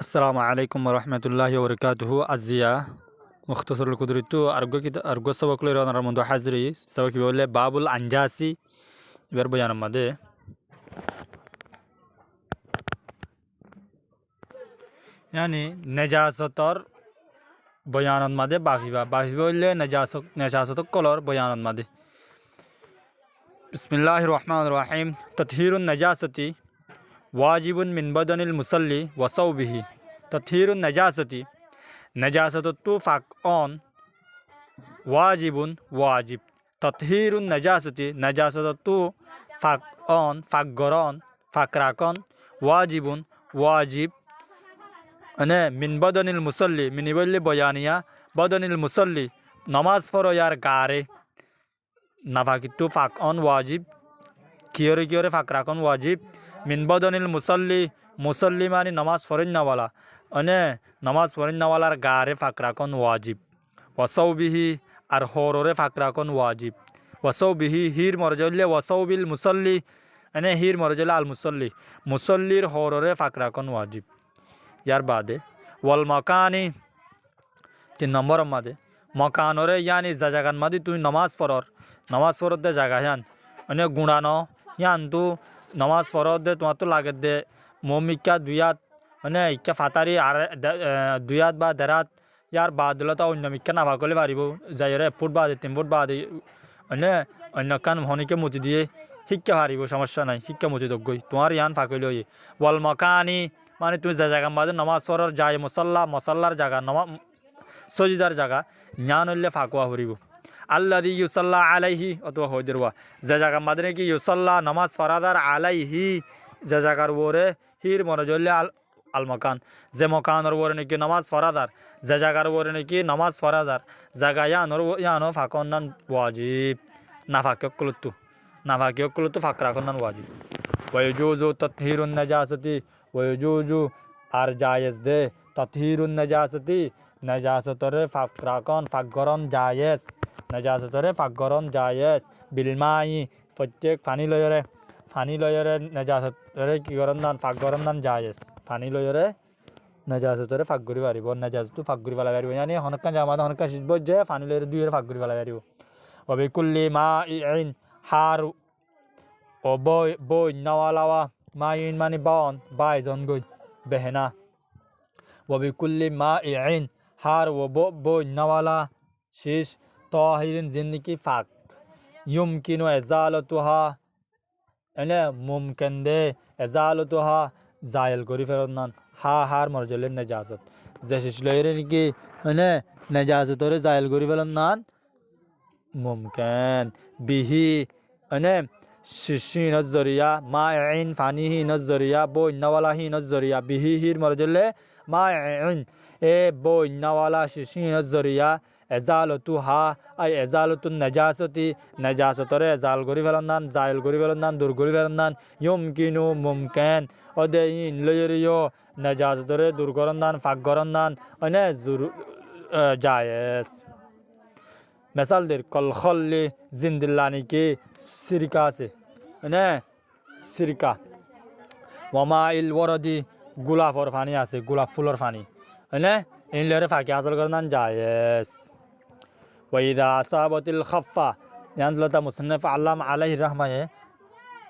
আসসালামু আলাইকুম রহমতুল্লাহি ওবরকাতুহু আজিয়া মুখতসরুল কুদরিতু আরগো সবকলে রনার মধ্যে হাজরি সবকি বলে বাবুল আনজাসি এবার বয়ান মাদে यानी नेजासतर बयानत मादे बाफिबा बलले नेजासत कलर बयानत मादे बिस्मिल्लाहिर रहमानिर रहीम तत्हीरुन नजासती वाजिबुन मिन बदनिल मुसल्ली व सौबिही तत्हीरुन नजासती नजासतु फाक ऑन वाजिबुन वाजिब तत्हीरुन नजासती नजासतु फाक ऑन फाक गरन फाक राकन वाजिबुन वाजिब अने मिन बदनिल मुसल्ली मिनिबल्ली बयानिया बदनिल मुसल्ली नमाज पढ़ो यार गारे नाफाकितु फाक ऑन वाजिब कियोरे फाक राकन वाजिब मिन बदनिल मुसल्ली मुसल्ली मानी नमाज पढ़ना वाला अने नमाज पढ़ना वालार गारे फाक राकन वाजिब वसौबिही और होरोरे फाक राकन वाजिब वसौबिही हीर मरजल्ले वसौबिल मुसल्ली अने हीर मरजल्ला आल मुसल्ली मुसल्लिर होरोरे फाक राकन वाजिब यार बादे वल मकानी 3 नंबर मादे मकानोरे यानी जागान मादे तुई नमाज पढ़र दे जागा यान अने गुणानो यान तू नमाज पढ़र दे तुम्हार तो लागे दे मोमिक्का दुयात अने इक्का फातारी दुयात बा देरात यार बादलता अन्यमिक्का ना भागले पारिबो जायरे फुट बादे 3 फुट बादे अने अन्य कान हनिके मुति दिए हिक्का पारिबो समस्या नाई हिक्का मुति दगई तुम्हार यान फाकले होई वल मकानी माने तुई जागा मादे नमाज पढ़र जाय मसल्लार जागा नमाज सजिदार जागा यान हल्ले फाकुआ हरिबो आल्लादी युसल्ला आलाइही अथवा हयदेरवा जे जागा मादे कि युसल्ला नमाज फरादार आलाइही जे जागार ओरे हिर मनजल्ले आल मकान जे मकानर ओरे नाकि नमाज फरादार जे जागार ओरे नाकि नमाज फरादार जागा यानो फाकन्नान वाजिब नाफाकियकुलतु फाकराकन्नान वाजिब वयजुजु तत्हीरुन नजासती वयजुजु आर जायज दे तत्हीरुन नजासती नजासतरे फाकराकन फाकगरन जायज नजासतरे फाकगरन जायज बिलमाई प्रत्येक पानी लयरे नजासतरे कि गरन्नान फाकगरन्नान जायज पानी लयरे नजासतरे फाकगुरि पारिब नजासतु फाकगुरि वाला पारिब यानी हनक्का जामादा हनक्का सिजब जे पानी लयरे दुइरे फाकगुरि वाला पारिब वबिकुल्ली माइन हार ओ बोय नवालावा माइन मानी बावन बायजन गई बेहना वबिकुल्ली माइन हार वो बोय नवाला शीश ताहिरिन जिंदगी फाक युमकिनु एजालतुहा एने मुमकिन दे एजालतुहा जायल करी फेरनान हा हार मरजले नजासत जे शीश लयरे कि एने नजासतरे जायल करी फेरनान मुमकिन बिही अने शिशी नजरिया माइन फानी ही नजरिया बोय नवाला ही नजरिया बिही हीर मरजले माइन ए बोय नवाला शिशी नजरिया एजालतु हा आई एजालतु नजासती नजासतरे एजाल गरी फेलनान जायल गरी फेलनान दूर गरी फेलनान युमकिनु मुमकिन अदे इन लयरियो नजासतरे दूर करनान फाक करनान अने जुर जायज मिसाल देर कल खल्ली जिंदिल्लानी की सिरका से ने सिरका वमाइल वरदी गुलाब और फानी आसे गुलाब फूल और फानी ने इन लेरे फाकी हासिल करना जायज वइदा असाबतिल खफ्फा यान लता मुसन्निफ अल्लामा अलैहि रहमा है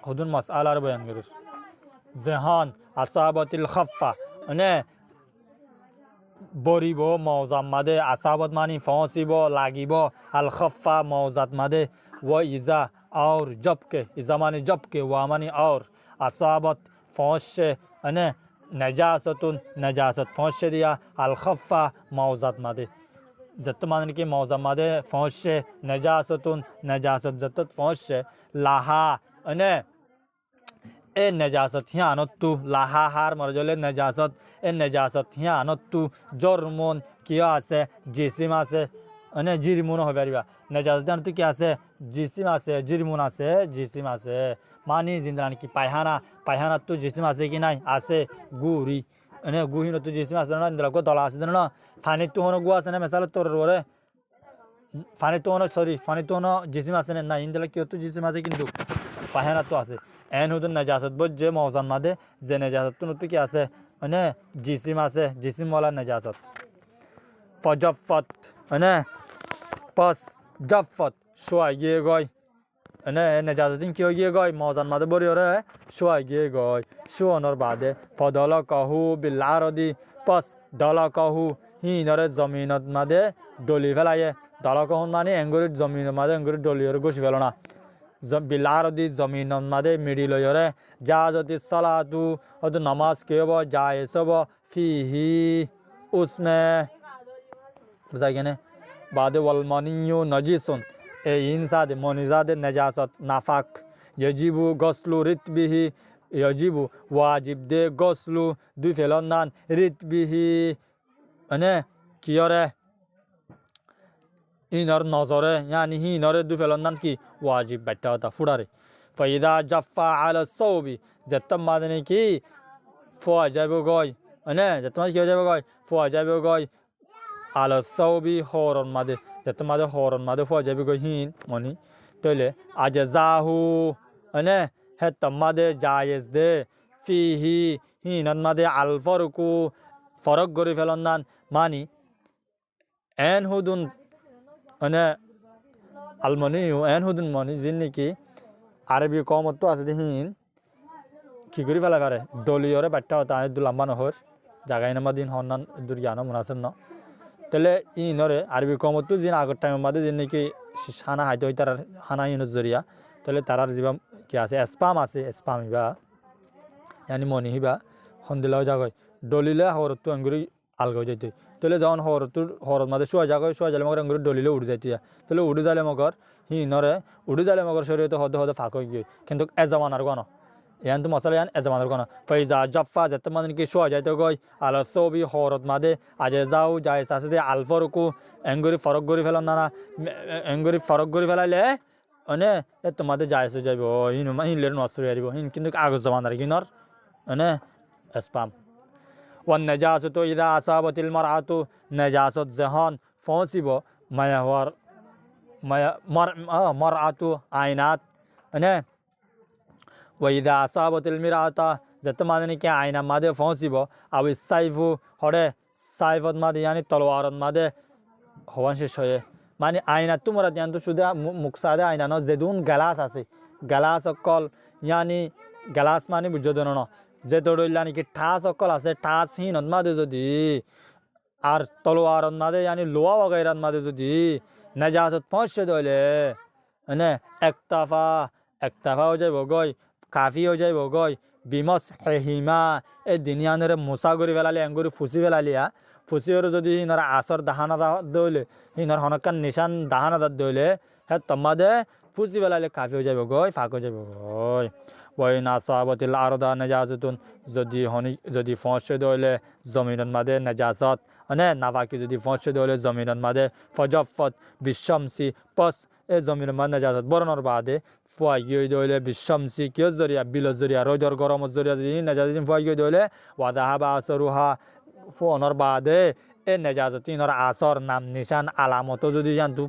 खुदुन मसआला बयान करे जहान असाबतिल खफ्फा ने बरिबो मौजाम मादे असाबत मानी फौसिबो लागिबो अल खफ्फा मौजात मादे व इजा और जबके इजा मानी जबके व मानी और असाबत फौश से अने नजासत फौश से दिया अल खफ्फा मौजात मादे जत मानी की मौजाम मादे फौश से नजासत जत फौश से लाहा अने ए नजासत यहाँ नत्तु लाहा हार मरजले नजासत ए नजासत यहाँ नत्तु जर्मन किया आसे जिसिम आसे अने जिरमुन हो पारिबा नजासत जानतु क्या आसे जिसिम आसे जिरमुन आसे जिसिम आसे मानी जिंदरान की पायहाना तु जिसिम आसे कि नाई आसे गुरी अने गुही नत्तु जिसिम आसे ना इंदला को दला आसे ना फानी तु होनो गु आसे ना मिसाल तोर रोरे फानी तु होनो जिसिम आसे ना इंदला की तु जिसिम आसे किंतु पायहाना तो आसे एन हुदन नजासत बज जे मौजान मादे जे नजासत तो नत्तु क्या आसे মানে জিসিম আছে জিসিমওয়ালা নাজাসত ফজফত মানে পস জফত শোয়া গিয়ে গয় মানে নাজাসতিন কি গিয়ে গয় মজান মাদে বরি ওরে শোয়া গিয়ে গয় শোয়ানোর বাদে ফদল কাহু বিল্লারদি পস দল কাহু হিনরে জমিনত মাদে ডলি ফেলাইয়ে দল কাহুন মানে এঙ্গুরির জমিনের মাদে এঙ্গুরির ডলিয়র গুছি ফেলো না বিলারদি জমিনত মাদে মিডি লয়রে যা যদি সালাতু অত নামাজ কে হব জায়েজ হব ফিহি উসমে বুঝাই কেনে বাদে ওয়াল মানিয়ু নাজিসুন এই ইনসাদে মনিজাদে নাজাসত নাফাক ইয়াজিবু গসলু রিতবিহি ইয়াজিবু ওয়াজিব দে গসলু দুই ফেলন নান রিতবিহি মানে কিয়রে ইনর নজরে ইয়ানি হিনরে দুই ফেলন নান কি ওয়াজিব বাইটা হতা ফুডারে ফাইদা জাফা আলা সৌবি যেতম মাদনে কি ফোয়া যাবে গয় মানে যেতম কি যাবে গয় ফোয়া যাবে গয় আলা সৌবি হরন মাদে যেতম মাদে হরন মাদে ফোয়া যাবে গয় হিন মনি তইলে আজে জাহু মানে হেতম মাদে জায়েজ দে ফিহি হিনন মাদে আল ফরকু ফরক গরি ফেলন নান মানি এন হুদুন মানে আলমনিউ এন হুদুন মনি জিন নাকি আরবি কমত তো আছে হিন কি করি ফেলা পারে ডলিয়রে বাট্টা হতা দু লম্বা নহর জাগাই নামা দিন হন্নান দূর জ্ঞানো মুনাসেব ন তাহলে ইনরে আরবি কমত তো জিন আগর টাইমের মাঝে জিন নাকি হানা হাইতে হই তার হানা ইনর জরিয়া তাহলে তারার জীবা কি আছে স্পাম আছে স্পাম হিবা ইয়ানি মনি হিবা হন্দিলাও জাগয় ডলিলে হরত আঙ্গুরি আলগাও যাইতে তাহলে যখন হরত মাঝে শোয়া যালে মগর আঙ্গুরি ডলিলে উড়ে যাইতে তাহলে উড়ে যালে মগর হিনরে উড়ে যালে মগর শরীরে হদে হদে ফাঁক হয়ে গিয়ে কিন্তু এজামানার গণ ইয়ান তো মশলা ইয়ান এজামানার গণ ফাইজা জফা যেতে মানে কি শোয়া যাইতে গই আল সবি হরত মাদে আজে যাও যায় সাথে দিয়ে আলফরকু এঙ্গুরি ফরক গড়ি ফেলাম না এঙ্গুরি ফরক গড়ি ফেলাইলে মানে এ তোমাদের যাইছে যাইব হিনলের নসরে আরিব হিন কিন্তু আগজ জামানার কিনর মানে স্পাম ওয়ান নাজাসত ইদা আসাবাতিল মারআতু নাজাসত জাহান ফসিব মায়াওয়ার মারআতু আইনাত মানে ওয়াইদা আসাবাতিল মিরাতা যেতে মানে কি আয়না মাদে ফসিব আও সাইফু হরে সাইফত মাদে ইয়ানি তলোয়ারত মাদে হওয়ান শেষ হয়ে মানে আয়না তোমরা জান তো শুধু মুখসাদে আয়না ন যেদুন গ্লাস আছে গ্লাস অকল ইয়ানি গ্লাস মানে বুঝো দেন ন যে দৌড়ইলা নাকি ঠাস অকল আছে ঠাস হিনত মাদে যদি আর তলোয়ারত মাদে ইয়ানি লোয়া বগাইরাত মাদে যদি নাজাসত পৌঁছে দইলে মানে একতাফা হয়ে যাইব গই কাফি হয়ে যাইব গই বিমস হেহিমা এই দিনিয়ানরে মোসা করে ফেলালি এঙ্গুরি ফুসি ফেলালিয়া ফুসিওর যদি হিনর আসর দাহানা দইলে হিনর হনকান নিশান দাহানা দইলে হে তোমাদে ফুসি ফেলালে কাফি হয়ে যাইব গই ফাঁক হয়ে যাইব গই ওই না সাহাবতিল আরদা নাজাসতুন যদি ফসে দইলে জমিনত মাদে নাজাসত মানে নাফাকি যদি ফসে দইলে জমিনত মাদে ফজফত বিশ্বমসি পস এ জমিনের মাদে নাজাসত বরণর বাদে ফুয়া গিয়ে দইলে বিশ্বমসি কিয় জরিয়া বিল জরিয়া রোদর গরম জরিয়া যদি নাজাসতিন ফুয়া গিয়ে দইলে ওয়াদাহাবা আসরুহা ফুয়নর বাদে এ নাজাসতিনর আসর নাম নিশান আলামত যদি জানতু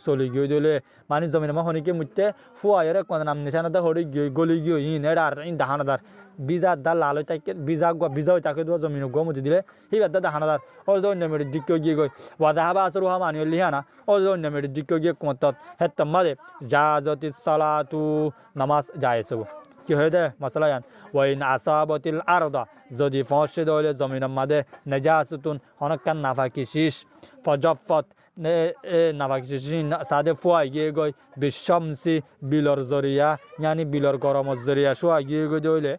চলি গিয়ে দিলে মানে জমিন মা হনিকে মুতে ফুয়াইরে কোন নাম নিশানাদা হড়ি গিয়ে গলি গিয়ে ইনেডার ইন দাহানাদার বিজার দা লাল তাকে বিজাও তাকে দোয়া জমিন গো মুতে দিলে হিবার দা দাহানাদার ও অন্য মেরে দিক গিয়ে গই ওয়াদাহাবা আসরুহা মানি লিহানা ও অন্য মেরে দিক গিয়ে কোমত হেত মাদে জাজতি সালাতু নামাজ জায়েজ কি হয়ে দে মশলা ইয়ান ওয়াইন আসাবাতিল আরদা যদি ফসে দইলে জমিনের মাদে নাজাসতুন হনকান নাফাকি শীষ ফজফত নাফাকি সাদে ফুয়াই গিয়ে গই বিশ্বমসি বিলর জরিয়া ইয়ানি বিলর গরম জরিয়া শুয়া গিয়ে গই দইলে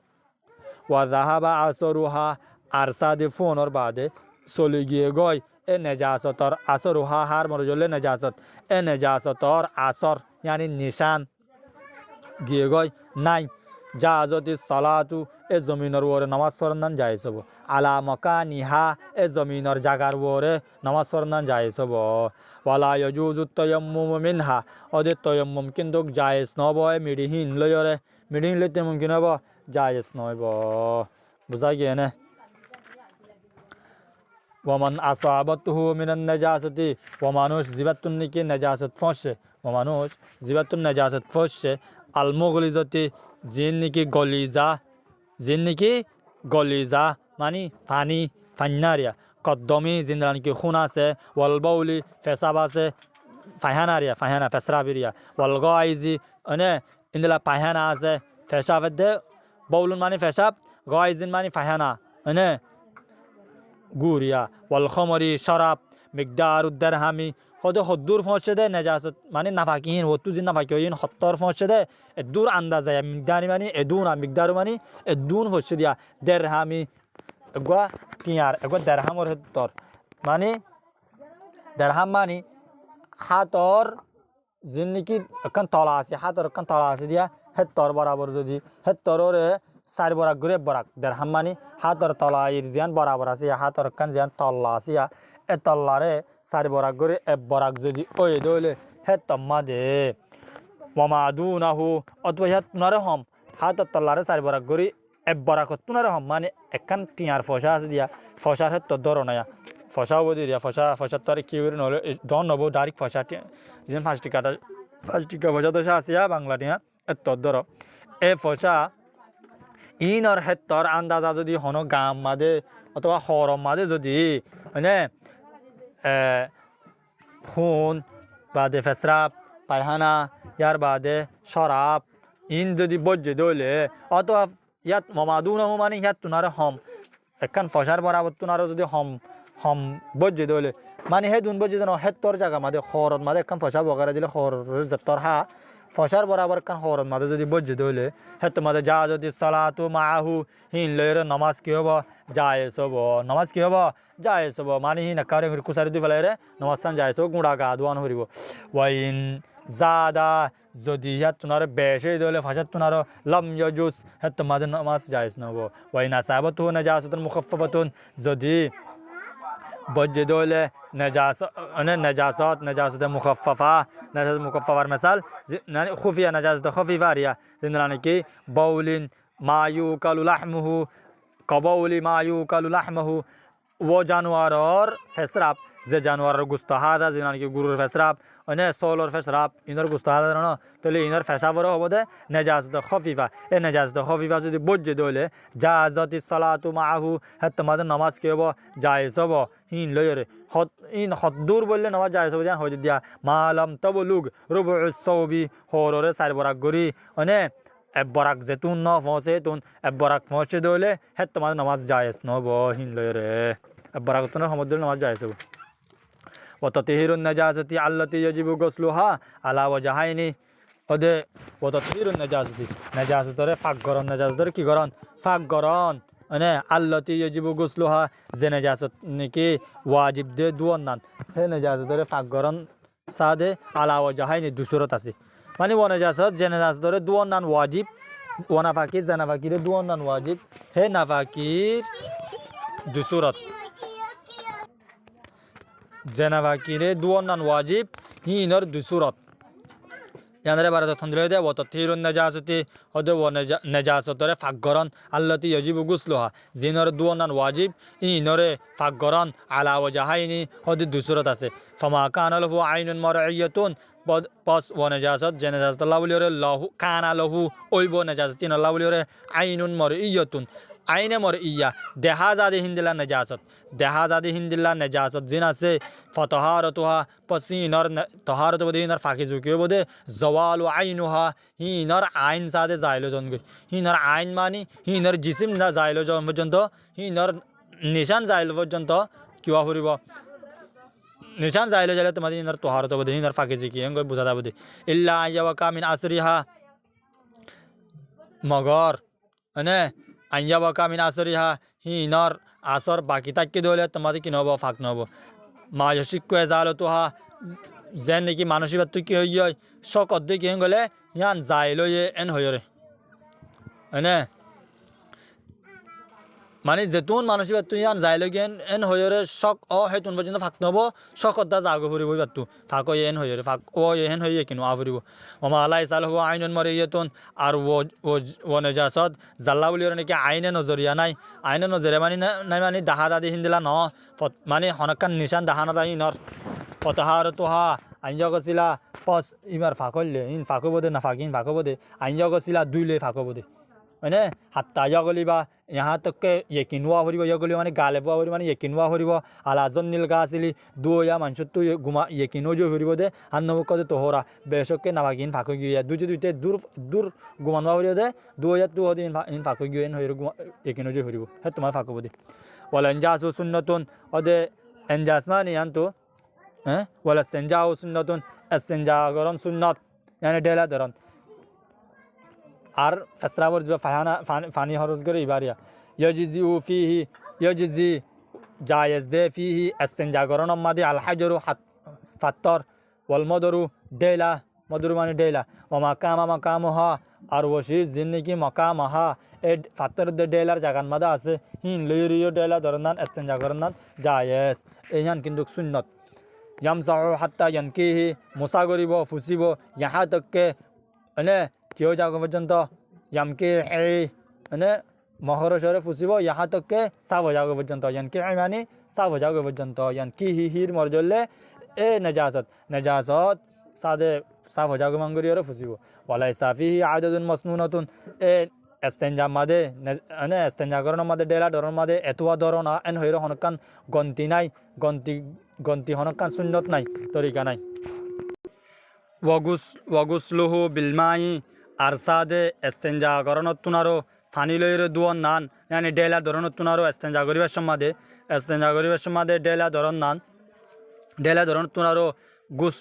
ওয়া যাহাবা আসরুহা আর সাদে ফোনর বাদে চলি গিয়ে গই এ নাজাসতর আসরুহা হার মরজলে নাজাসত এ নাজাসতর আসর ইয়ানি নিশান গিয়ে গই নাই জাজতি সালাতু এ জমিনের ওরে নামাজ পড়ান জায়েজ হব আলা মাকানিহা এ জমিনের জাগার ওরে নামাজ পড়ান জায়েজ হব ওয়ালা ইয়াজুজু তায়াম্মুম মিনহা ওদে তায়াম্মুম কিন্তু জায়েজ নব মিডিহিন লয়রে মিডিহিন লইতে মুমকিন হব জায়েজ নব বুঝা গিয়ে না ওয়ামান আসাবাতুহু মিনান নাজাসাতি ওয়া মানুষ জিবাতুন নিকি নাজাসাত ফসে ওয়া মানুষ জিবাতুন নাজাসাত ফসে আল মুগলিজাতি জিন নিকি গলিজা মানে পানি ফান্নারিয়া কদ্দমি জিন্দানি কি খুন আছে ওয়াল বাউলি ফেসাব আছে ফাইহানারিয়া ফাইহানা ফেসরাবিরিয়া ওয়াল গাইজি মানে ইন্দলা পায়হানা আছে ফেসাবের দে বাউলুন মানে ফেসাব গাইজিন মানে ফাইহানা মানে গুরিয়া ওয়াল খমরি শরাব মিকদার উদ্দার হামি হদে হদ্দুর ফসে দে নেজাসত মানে নাফাকিহীন হত্তু জিন নাফাকিহীন হত্তর ফসে দে এদুর আন্দাজ মিকদারি মানে এদুন মিকদার মানে এদুন ফসে দিয়া দের হামি এগুয়া টিয়ার এগুয়া দেড়হামর হেত্তর মানে দেড়হাম মানে হাতর যিন নাকি একখান তলা আছে হাতর একখান তলা আছে দিয়া হেত্তর বরাবর যদি হেত্তরে 4 বরাক করে বরাক দেড়হাম মানে হাতর তলাইর জিয়ান বরাবর আছে হাতর একখান জিয়ান তল্লা আছে এ তল্লারে 4 বরাক করে বরাক যদি ওই দইলে হেত্তম মাদে ওমাদুনাহু অথবা হেত তুনারে হম হাতর তল্লারে 4 বরাক করে বরাক তুনারে হম মানে একখান টিয়ার ফসা আছে দিয়া ফসার হেত্তর ধরো না ফসা বদি দিয়া ফসা তো আর কি করে নহলে ডন নব ডাইরেক্ট ফসা যেন 5 টাকা ফসা তো আছে বাংলা টিয়া এত্তর ধরো এ ফসা ইনর হেত্তর আন্দাজা যদি হন গাম মাদে অথবা হরম মাদে যদি মানে খুন বাদে ফেসরাব পায়খানা ইয়ার বাদে শরাব ইন যদি বজ্জে দইলে অথবা ইয়াত মমাদুনাহু মানে ইয়াত তুনারে হম একখান ফসার বরাবর তুনারে যদি হম হম বজ্জে দইলে মানে হে দুন বজ্জে দেন হেত্তর জায়গা মাদে হরত মাদে একখান ফসা বগারে দিলে হরের যত্তর হা ফসার বরাবর একখান হরত মাদে যদি বজ্জে দইলে হেত্ত মাদে যা যদি সালাতু মাহু হিন লয়ের নমাজ কি হব জায়েজ হব নমাজ কি হব জায়েজ হব মানে হিন একারে কুসারি দুই ফেলাইরে নমাজ সান জায়েজ হব গুঁড়া গা ধোয়ান হরিব ওয়াইন জাদা যদি ইয়াত তুনার বেশি দলে ফাঁসাত তুনার লম ইয়াজুস হেত্ত মাদে নমাজ জায়েজ নহব ওয়াইন আসাবাতু নাজাসাতুন মুখাফফাতুন যদি বজ্জে দলে نجاسات مخففة نجاسات مخففة مثال يعني خفية نجاسات خفيفة ريا زندراني كي بول ما يوكل لحمه كبول ما يوكل لحمه و جانوار فسراب যে জানোয়ারের গোস্ত হাদা যে নাকি গরুর ফেসরাব মানে সোলর ফেসরাব ইনর গোস্ত হাদা না তাহলে ইনর ফেসাবরও হবো দে নেজাজত খফিফা এ নেজাজত খফিফা যদি বজ্জে দইলে জাজাতি সালাতু মাহু হ্যাঁ তোমাদের নামাজ কি হবো জায়েজ হবো হিন লয়রে হত ইন হদ্দুর বললে নামাজ জায়েজ হবো জান হয়ে দিয়া মালাম তবলুগ রুবুস সাউবি হররে 4 বরাক গরি মানে বরাক যেতুন ন ফসে তুন বরাক ফসে দইলে হ্যাঁ তোমাদের নামাজ জায়েজ নহবো হিন লয়রে বরাক তুন সমুদ্র নামাজ জায়েজ হবো وتطهير النجاسة التي يجب غسلها على وجهين ওদে وتطهير النجاسة نجاسة ধরে ফাক গরন نجاسة ধরে কি গরন ফাক গরন মানে التي يجب غسلها যে نجاسة নাকি ওয়াজিব দে দুয়ান্নান হে نجاسة ধরে ফাক গরন সাদে على وجهين দুসুরত আছে মানে ও نجاسة যে نجاسة ধরে দুয়ান্নান ওয়াজিব ওয়ানাফাকি জানাফাকির দুয়ান্নান ওয়াজিব হে নাফাকির দুসুরত জেনাবাকিরে দুয়ান্নান ওয়াজিব হিনর দুসুরত ইয়ানরে বারে তন্দ্রে দে ও তথিরুন নাজাসতি হদে ও নাজাসতরে ফাকগরন আল্লাতি ইয়াজিবু গুসলুহা জিনর দুয়ান্নান ওয়াজিব ইনরে ফাকগরন আলা ওয়াজাহাইনি হদে দুসুরত আছে ফামা কানা লাহু আইনুন মারইয়াতুন পস ও নাজাসত যে নাজাসত আল্লাহ বলিরে লাহু কানা লাহু ওইব নাজাসতিন আল্লাহ বলিরে আইনুন মারইয়াতুন আইনে মর ইয়া দেহাজাদি হিন্দিল্লা নেজাসত দেহাজাদি হিন্দিল্লা নেজাসত জিন আছে ফতহারতুহা পসিনর তহারত বদে হিনর ফাঁকি ঝুঁকিও বোধে জওয়াল আইনুহা হিনর আইন সাদে যাইলো জন গই হিনর আইন মানি হিনর জিসিম না যাইলো জন পর্যন্ত হিনর নিশান যাইলো পর্যন্ত কিবা ফুরিব নিশান যাইলো যাইলে তোমাদের হিনর তহারত বদে হিনর ফাঁকি ঝুঁকি এঙ্গ বুঝা যাবো দে ইল্লা ইয়াওয়াকা মিন আসরিহা মগর মানে আইয়া বাকা মিন আসরিহা হিনর আসর বাকি তাকি দলে তোমাদের কি নহব ফাঁক নহব মা শিক্ষ এজাল তোহা যেন নাকি মানসিকত কি হই শকত দিয়ে কি গলে ইয়ান যাই লয়ে এন হয়রে হয়নে মানে যেতুন মানসিকত ইয়ান যাই লগে এন হয়রে শক অ হেতুন পর্যন্ত ফাঁক নহব শকত দা জাগো ফুরিব বাতু ফাঁক এন হয়রে ফাঁক ও এন হইয়ে কিনো আফুরিব ওমা আলাই সাল হওয়া আইনুন মরে ইয়েতুন আর ও নেজাসত জাল্লা বলি নাকি আইনে নজরিয়া নাই আইনে নজরিয়া মানে নাই মানে দাহা দাদি হিন্দিলা ন মানে হনকান নিশান দাহা না দাই নর ফতহার তোহা আইনজা গছিলা পস ইমার ফাঁকলে ইন ফাঁকো বোধে না ফাঁকিন ফাঁকো বোধে আইনজা গছিলা দুইলে ফাঁকো বোধে মানে হাত্তা ইয়া গলিবা यहाँ तक के यकीन हुआ हो यगली माने गालेब हुआ हो माने यकीन हुआ हो आलाजन नील गासिली दो या मानसुर तो गुमा यकीन हो जो हो दे अन्नबो कदे तो होरा बेशक के नावागिन फाको गिया दुजे दुते दूर दूर गुमान हुआ हो दे दो या तो होदे इन फाको गिया इन हो यकीन हो जो हो है तुम्हारा फाको बोदे वाला इंजासु सुन्नतुन अदे इंजास माने यांतो वाला इस्तिंजाउ सुन्नतुन इस्तिंजा गरम सुन्नत यानी डेला दरन আর ফেসরাবর যে ফানি খরচ করে ইবারিয়া ইয়াজিজি ও ফিহি ইয়াজিজি জায়েজ দে ফিহি ইস্তিনজাগরণ মাদি আল হাজরু ফাত্তর ওয়াল মদরু ডেলা মদরু মানে ডেলা ওয়া মাকামা মাকামহা আর ওয়াশি জিন্নিকি মাকামহা এ ফাত্তর দে ডেলার জাগান মাদা আছে হিন লিরিও ডেলা ধরনান ইস্তিনজাগরণ জায়েজ এইহান কিন্তু সুন্নত ইয়ামসাহু হাত্তা ইয়ানকিহি মুসা করিব ফুসিব ইহা তককে মানে কেউ যাগো পর্যন্ত ইয়ামকে মানে মহরসরে ফুসিব ইহা তককে সাব যাগো পর্যন্ত ইয়ানকে মানে সাব যাগো পর্যন্ত ইয়ানকি হির মরজলে এ নজাসত সাদে সাব যাগো মাঙ্গরিয়রে ফুসিব ওয়ালাই সাফিহি আদাদুন মাসনুনাতুন এ ইস্তিনজা মাদে মানে ইস্তিনজা করন মাদে ডেলা ধরন মাদে এতোয়া ধরন এন হইর হনকান গন্তি নাই গন্তি হনকান সুন্নত নাই তরিকা নাই ওয়াগুসলুহু বিলমাই আর সাদে ইস্তিনজা করনত তুনারো ফানি লইরে দুয়ন নান মানে ডেলা ধরনত তুনারো ইস্তিনজা করিবার সমাদে ডেলা ধরন নান ডেলা ধরনত তুনারো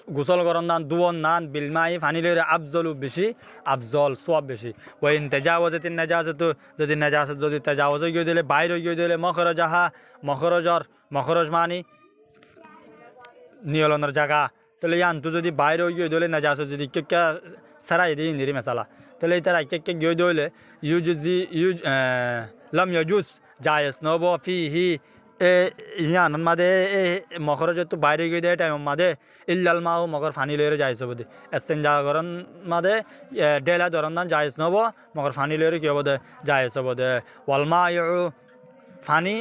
গোসল করন নান দুয়ন নান বিলমাই ফানি লইরে আফজলু বেশি আফজল সওয়াব বেশি ওয়া ইন তাজাওয়াজাতিন নাজাসাত যদি নাজাসাত যদি তাজাওয়াজ হয়ে দিলে বাইরে হয়ে দিলে মখরজ মানি নিয়লনের জায়গা তাহলে ইয়ান্তু যদি বাইরে হয়ে দিলে নাজাসাত যদি কেকা সারাই দিই নিরি মেসালা তাহলে তারা কেকে গিয়ে দিলে লাম ইয়াজুস জায়েজ নব ফিহি ইয়ান মাদে মখরজ তো বাইরে গিয়ে দেয় টাইম মাদে ইল্লাল মাও মগর ফানি লইরে জায়েজ হবদে ইস্তিনজা করন মাদে ডেলা ধরন নান জায়েজ নব মগর ফানি লইরে কি হবদে জায়েজ হবদে ওয়াল মায়ু ফানি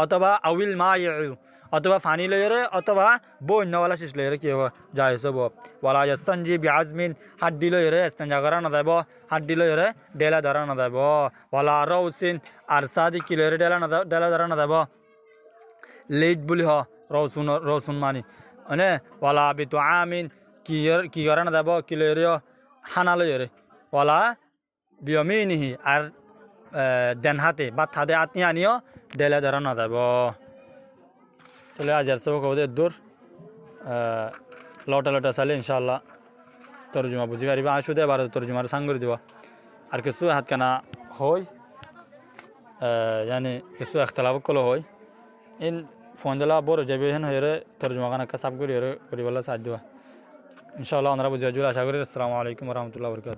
অথবা আউল মায়ু অথবা ফানি লইরে অথবা বন্যওয়ালা শিশ লইরে কি হবে জায়েজ হব ওয়ালা ইস্তানজি বিআজমিন হাড্ডি লইরে ইস্তিনজা করা না যাইব হাড্ডি লইরে ডেলা ধরা না যাইব ওয়ালা রাউসিন আর সাদি কি লইরে ডেলা ধরা না যাইব লেট বলি হ রসুন মানি মানে ওয়ালা বিতু আমিন কি করা না যাব কি লইরে হানা লইরে ওয়ালা বিয়মিনিহি আর দেন হাতে বা হাতে আত্মি আনিও ডেলা ধরা না যাব তাহলে আজ আর সব কবদের দূর লটা চালে ইনশাআল্লাহ তরজুমা বুঝি পারিবা আসুদে এবার তরজুমার সাং করে দেওয়া আর কিছু হাত কেনা হয় yani কিছু এখতলাফ কলো হয় ইন ফোন দিলা বড় যাবে হেন হয়ে তরজমা খানা কাসাব করি বলা সাহায্য ইনশাআল্লাহ আমরা বুঝে আশা করি আসসালামু আলাইকুম ওয়া রাহমাতুল্লাহি ওয়া বারাকাতুহু